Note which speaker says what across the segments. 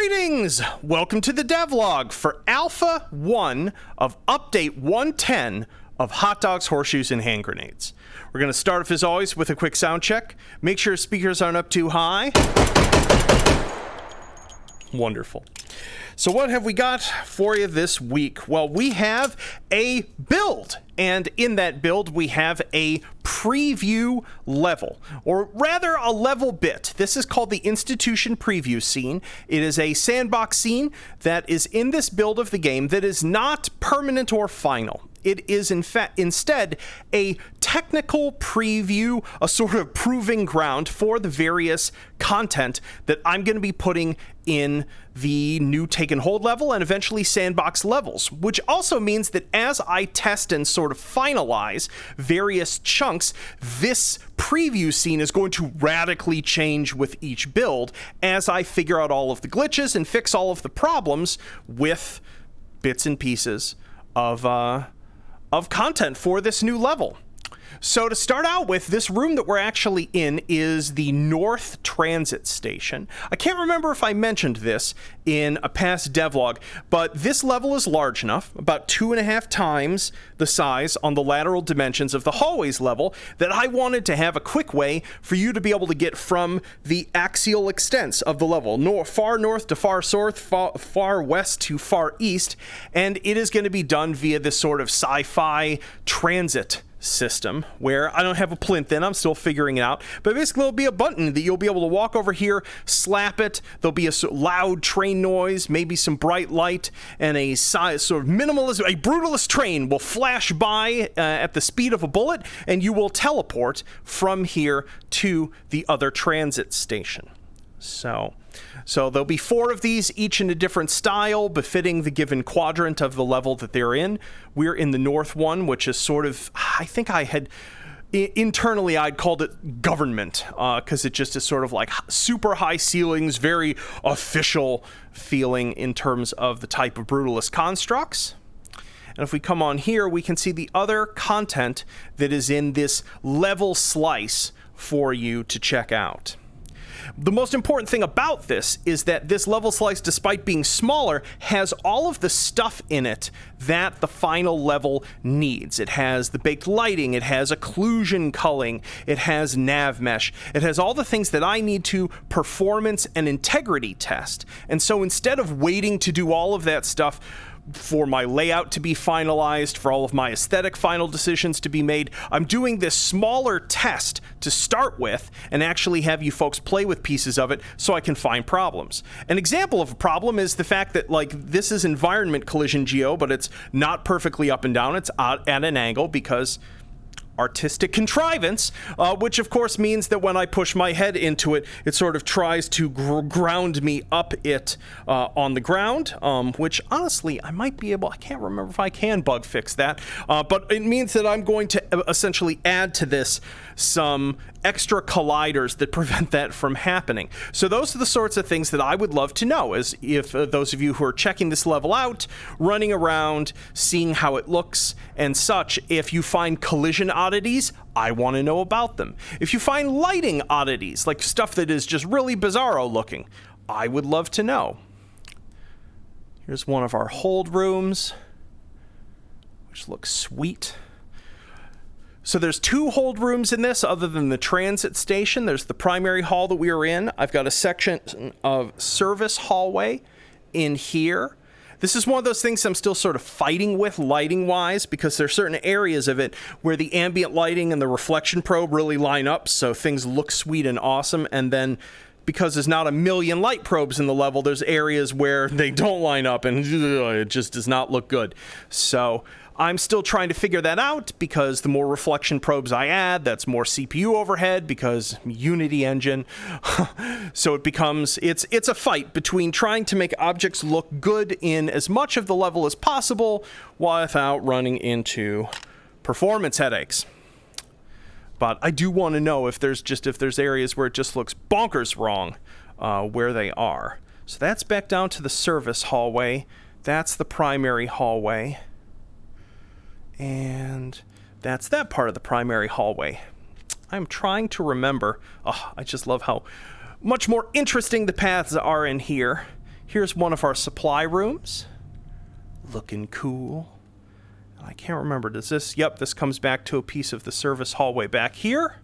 Speaker 1: Greetings! Welcome to the Devlog for Alpha 1 of Update 110 of Hot Dogs, Horseshoes, and Hand Grenades. We're going to start off, as always, with a quick sound check. Make sure speakers aren't up too high. Wonderful. So what have we got for you this week? Well, we have a build, and in that build we have a preview level, or rather a level bit. This is called the Institution Preview Scene. It is a sandbox scene that is in this build of the game that is not permanent or final. It is instead a technical preview, a sort of proving ground for the various content that I'm going to be putting in the new Take and Hold level and eventually sandbox levels, which also means that as I test and sort of finalize various chunks, this preview scene is going to radically change with each build as I figure out all of the glitches and fix all of the problems with bits and pieces of content for this new level. So to start out with, this room that we're actually in is the North Transit Station. I can't remember if I mentioned this in a past devlog, but this level is large enough, about 2.5 times the size on the lateral dimensions of the hallways level, that I wanted to have a quick way for you to be able to get from the axial extents of the level, far north to far south, far west to far east, and it is going to be done via this sort of sci-fi transit system where I don't have a plinth in. I'm still figuring it out, but basically there'll be a button that you'll be able to walk over here, slap it, there'll be a loud train noise, maybe some bright light, and a sort of minimalist, a brutalist train will flash by at the speed of a bullet, and you will teleport from here to the other transit station. So there'll be 4 of these, each in a different style, befitting the given quadrant of the level that they're in. We're in the north one, which is sort of, I think I had, internally I'd called it government, because it just is sort of like super high ceilings, very official feeling in terms of the type of brutalist constructs. And if we come on here, we can see the other content that is in this level slice for you to check out. The most important thing about this is that this level slice, despite being smaller, has all of the stuff in it that the final level needs. It has the baked lighting, it has occlusion culling, it has nav mesh, it has all the things that I need to performance and integrity test. And so instead of waiting to do all of that stuff for my layout to be finalized, for all of my aesthetic final decisions to be made, I'm doing this smaller test to start with and actually have you folks play with pieces of it so I can find problems. An example of a problem is the fact that, like, this is environment collision geo, but it's not perfectly up and down, it's at an angle because artistic contrivance, which of course means that when I push my head into it, it sort of tries to ground me up it on the ground, which honestly I might be able, I can't remember if I can bug fix that, but it means that I'm going to essentially add to this some extra colliders that prevent that from happening. So those are the sorts of things that I would love to know, as if those of you who are checking this level out, running around, seeing how it looks and such, if you find collision oddities, I want to know about them. If you find lighting oddities, like stuff that is just really bizarro looking, I would love to know. Here's one of our hold rooms, which looks sweet. So there's 2 hold rooms in this other than the transit station. There's the primary hall that we are in. I've got a section of service hallway in here. This is one of those things I'm still sort of fighting with lighting-wise, because there are certain areas of it where the ambient lighting and the reflection probe really line up, so things look sweet and awesome, and then because there's not a million light probes in the level, there's areas where they don't line up and it just does not look good. So I'm still trying to figure that out, because the more reflection probes I add, that's more CPU overhead, because Unity engine. So it becomes, it's a fight between trying to make objects look good in as much of the level as possible without running into performance headaches. But I do want to know if there's areas where it just looks bonkers wrong where they are. So that's back down to the service hallway. That's the primary hallway. And that's that part of the primary hallway. I'm trying to remember. Oh, I just love how much more interesting the paths are in here. Here's one of our supply rooms. Looking cool. I can't remember, does this... Yep, this comes back to a piece of the service hallway back here.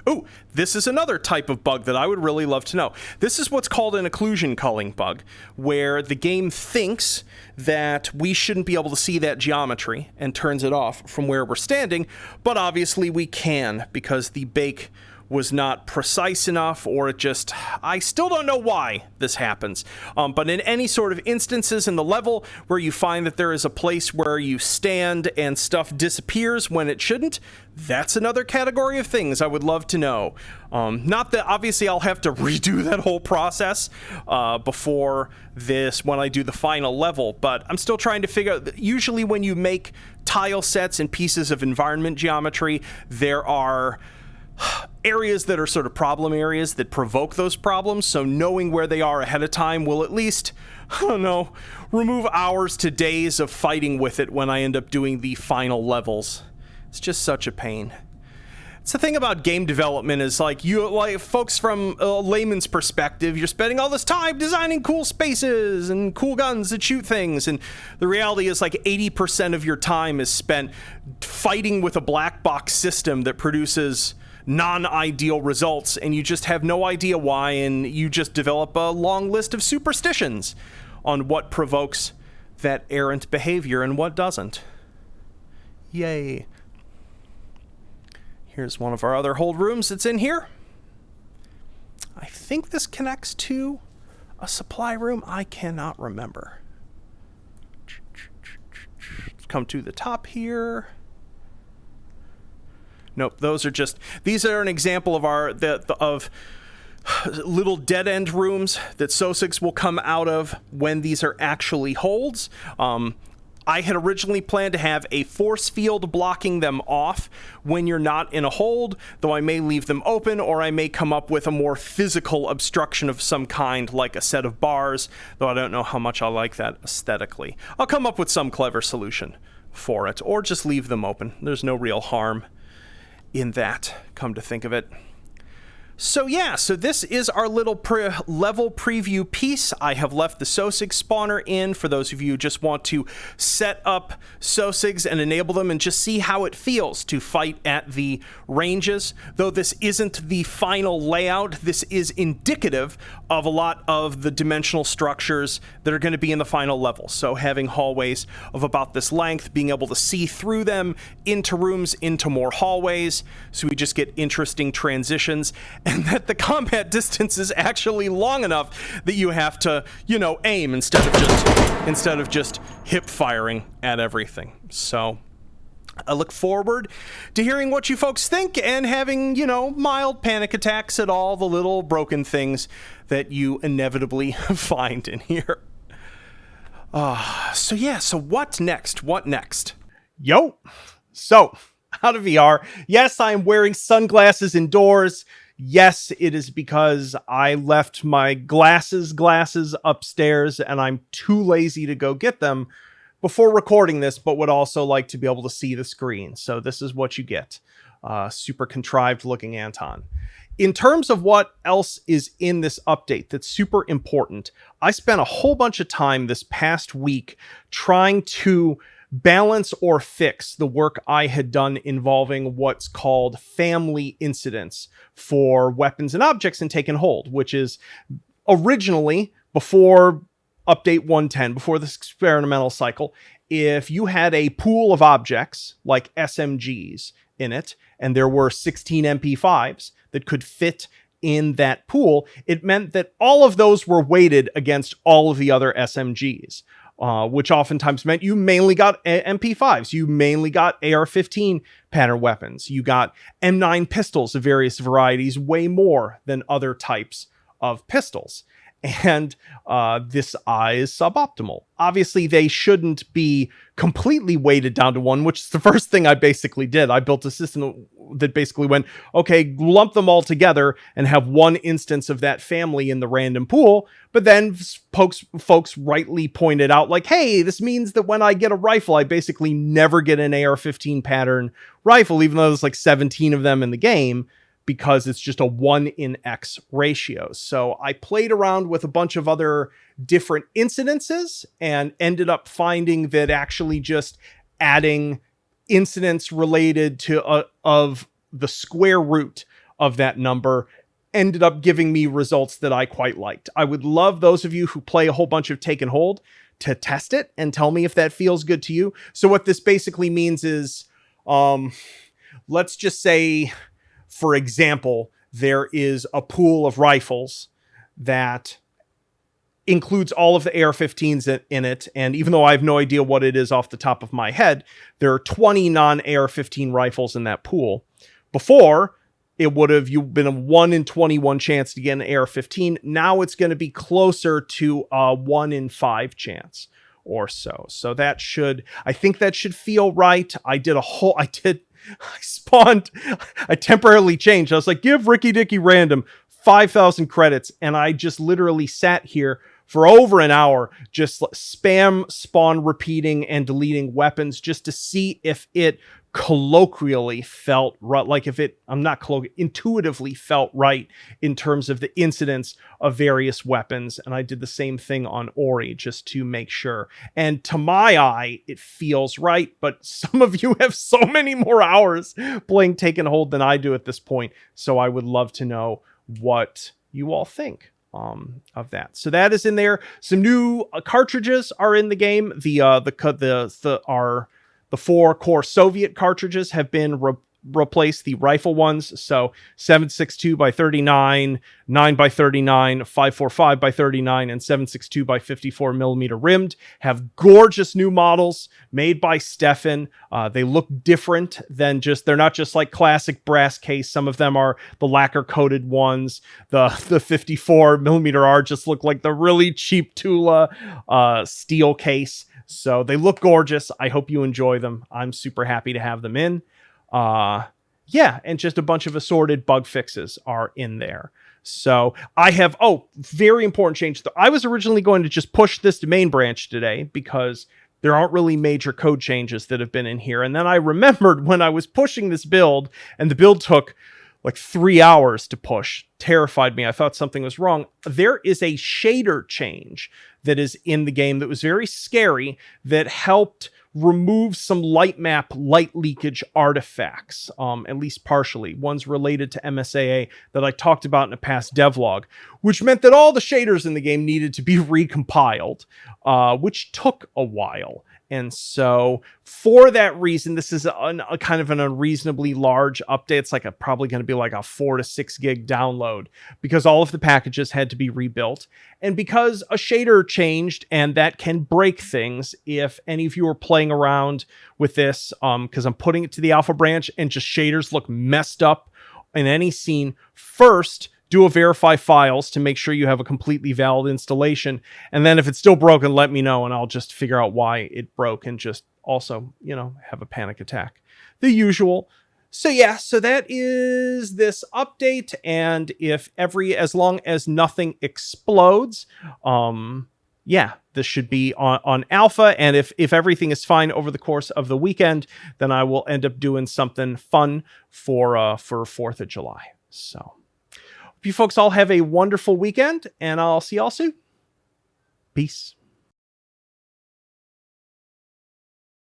Speaker 1: Oh, this is another type of bug that I would really love to know. This is what's called an occlusion culling bug, where the game thinks that we shouldn't be able to see that geometry and turns it off from where we're standing, but obviously we can because the bake was not precise enough, or it just... I still don't know why this happens. But in any sort of instances in the level where you find that there is a place where you stand and stuff disappears when it shouldn't, that's another category of things I would love to know. Not that obviously I'll have to redo that whole process before this when I do the final level, but I'm still trying to figure out... Usually when you make tile sets and pieces of environment geometry, there are areas that are sort of problem areas that provoke those problems, so knowing where they are ahead of time will at least, I don't know, remove hours to days of fighting with it when I end up doing the final levels. It's just such a pain. It's the thing about game development is like folks from a layman's perspective, you're spending all this time designing cool spaces and cool guns that shoot things, and the reality is like 80% of your time is spent fighting with a black box system that produces non-ideal results, and you just have no idea why, and you just develop a long list of superstitions on what provokes that errant behavior and what doesn't. Yay. Here's one of our other hold rooms that's in here. I think this connects to a supply room. I cannot remember. Let's come to the top here. Nope, those are just... These are an example of of little dead-end rooms that Sosigs will come out of when these are actually holds. I had originally planned to have a force field blocking them off when you're not in a hold, though I may leave them open, or I may come up with a more physical obstruction of some kind, like a set of bars, though I don't know how much I like that aesthetically. I'll come up with some clever solution for it, or just leave them open. There's no real harm in that, come to think of it. So yeah, so this is our little level preview piece. I have left the Sosig spawner in for those of you who just want to set up Sosigs and enable them and just see how it feels to fight at the ranges. Though this isn't the final layout, this is indicative of a lot of the dimensional structures that are going to be in the final level. So having hallways of about this length, being able to see through them into rooms, into more hallways, so we just get interesting transitions. And that the combat distance is actually long enough that you have to, aim instead of just hip firing at everything. So I look forward to hearing what you folks think and having, mild panic attacks at all the little broken things that you inevitably find in here. So what next? Yo! So, out of VR, yes, I am wearing sunglasses indoors. Yes, it is because I left my glasses upstairs and I'm too lazy to go get them before recording this, but would also like to be able to see the screen. So this is what you get. Super contrived looking Anton. In terms of what else is in this update that's super important, I spent a whole bunch of time this past week trying to balance or fix the work I had done involving what's called family incidents for weapons and objects in Taken Hold, which is originally, before update 110, before this experimental cycle, if you had a pool of objects like SMGs in it, and there were 16 MP5s that could fit in that pool, it meant that all of those were weighted against all of the other SMGs. Which oftentimes meant you mainly got MP5s, you mainly got AR-15 pattern weapons, you got M9 pistols of various varieties, way more than other types of pistols. And this is suboptimal. Obviously, they shouldn't be completely weighted down to one, which is the first thing I basically did. I built a system that basically went, okay, lump them all together and have one instance of that family in the random pool. But then folks rightly pointed out, like, hey, this means that when I get a rifle, I basically never get an AR-15 pattern rifle, even though there's like 17 of them in the game, because it's just a 1 in X ratio. So I played around with a bunch of other different incidences and ended up finding that actually just adding incidence related to of the square root of that number ended up giving me results that I quite liked. I would love those of you who play a whole bunch of take and hold to test it and tell me if that feels good to you. So what this basically means is, let's just say, for example, there is a pool of rifles that includes all of the AR-15s in it. And even though I have no idea what it is off the top of my head, there are 20 non-AR-15 rifles in that pool. Before, it would have been a 1 in 21 chance to get an AR-15. Now it's going to be closer to a 1 in 5 chance or so. So I think that should feel right. I temporarily changed. I was like, give Ricky Dicky Random 5,000 credits. And I just literally sat here for over an hour, just spam spawn repeating and deleting weapons just to see if it colloquially felt right, like if it, intuitively felt right in terms of the incidence of various weapons. And I did the same thing on Ori just to make sure. And to my eye, it feels right, but some of you have so many more hours playing Take and Hold than I do at this point. So I would love to know what you all think of that. So that is in there. Some new cartridges are in the game. The 4 core Soviet cartridges have been replaced, the rifle ones. So 7.62 by 39, 9 by 39, 5.45 by 39, and 7.62 by 54 millimeter rimmed have gorgeous new models made by Stefan. They look different than they're not just like classic brass case. Some of them are the lacquer coated ones. The 54 millimeter R just look like the really cheap Tula steel case. So they look gorgeous. I hope you enjoy them. I'm super happy to have them in. And just a bunch of assorted bug fixes are in there. So I have, very important change. I was originally going to just push this to main branch today because there aren't really major code changes that have been in here. And then I remembered when I was pushing this build, and the build took like 3 hours to push, terrified me. I thought something was wrong. There is a shader change that is in the game that was very scary that helped remove some light map light leakage artifacts, at least partially. One's related to MSAA that I talked about in a past devlog, which meant that all the shaders in the game needed to be recompiled, which took a while. And so for that reason, this is a kind of an unreasonably large update. It's like probably going to be like a 4 to 6 gig download because all of the packages had to be rebuilt. And because a shader changed, and that can break things if any of you are playing around with this, because I'm putting it to the alpha branch and just shaders look messed up in any scene. First, do a verify files to make sure you have a completely valid installation. And then if it's still broken, let me know and I'll just figure out why it broke and just also, have a panic attack. The usual. So yeah, so that is this update. And as long as nothing explodes, this should be on alpha. And if everything is fine over the course of the weekend, then I will end up doing something fun for 4th of July. So you folks all have a wonderful weekend, and I'll see y'all soon. Peace.